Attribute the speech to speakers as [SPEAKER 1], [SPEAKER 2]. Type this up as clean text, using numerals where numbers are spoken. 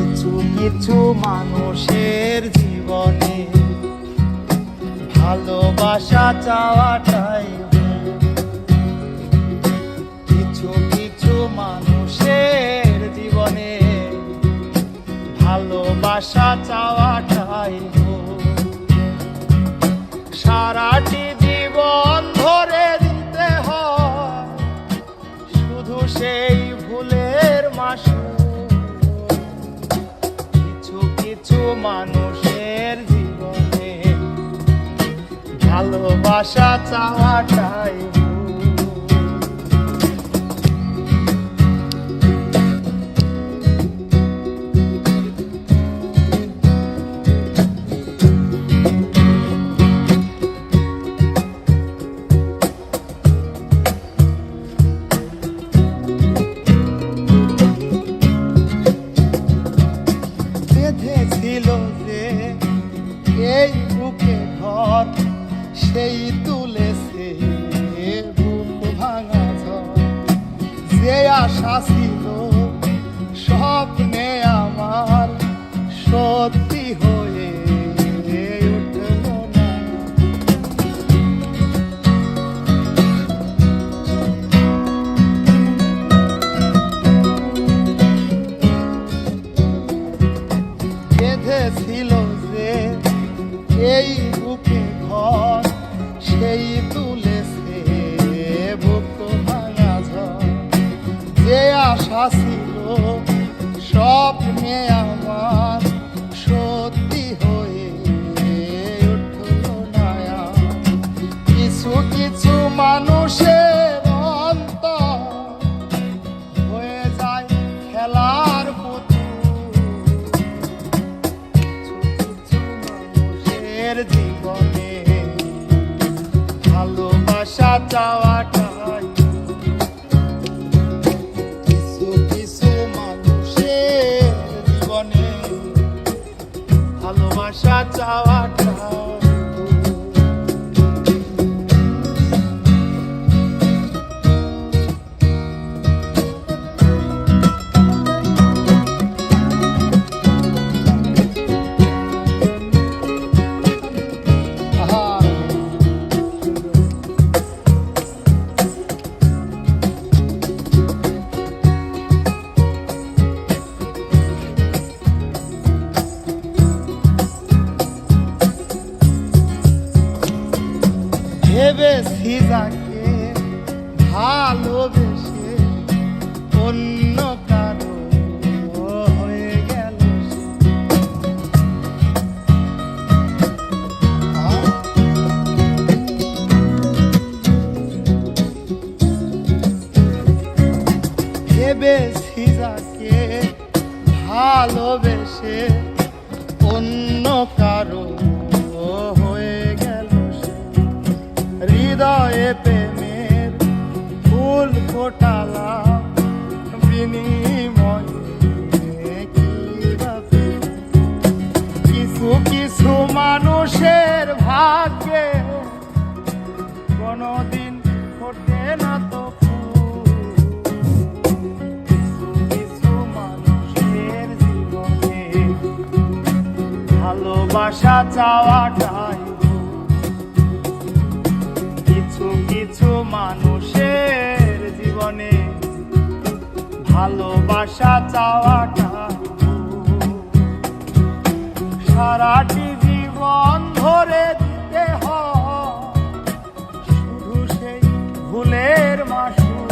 [SPEAKER 1] কিছু কিছু মানুষের জীবনে ভালোবাসা চাওয়াটাই কিছু কিছু মানুষের জীবনে ভালোবাসা চাওয়াটাই সারাটি জীবন ধরে দিতে হয় শুধু সেই ভুলের মাসুল। কিছু কিছু মানুষের জীবনে ভালোবাসা চাওয়াটাই ছিল যে এই বুকে ঘর সেই তুলেছে বুক ভাঙা ঝড়। যে আশা ছিল স্বপ্নে আমার সত্যি হয়ে উঠল না। ছিল যে এই বুকে ঘর সেই তুলেছে বুক ভাঙা ঝড়। যে আশা ছিল স্বপ্নে আমার সত্যি হয়ে উঠল না। কিছু কিছু মানুষের অন্তর হয়ে যায় খেলার জীবনে ভালোবাসা চাওয়াটাই কিছু কিছু মানুষের জীবনে ভালোবাসা চাওয়াটাই ভেবেছি যাকে ভালোবেসে অন্য কারো হয়ে গেল। ভেবেছি যাকে ভালোবেসে অন্য কারো হৃদয়ে প্রেমের ফুল ফোটালাম বিনিময়ে কিভাবে। কিছু কিছু মানুষের ভাগ্যে কোনোদিন ফোটে না তো ফুল। কিছু কিছু মানুষের জীবনে ভালোবাসা চাওয়াটাই কিছু কিছু মানুষের জীবনে ভালোবাসা চাওয়াটা সারাটি জীবন ধরে দিতে হয় শুধু সেই ভুলের মাসুল।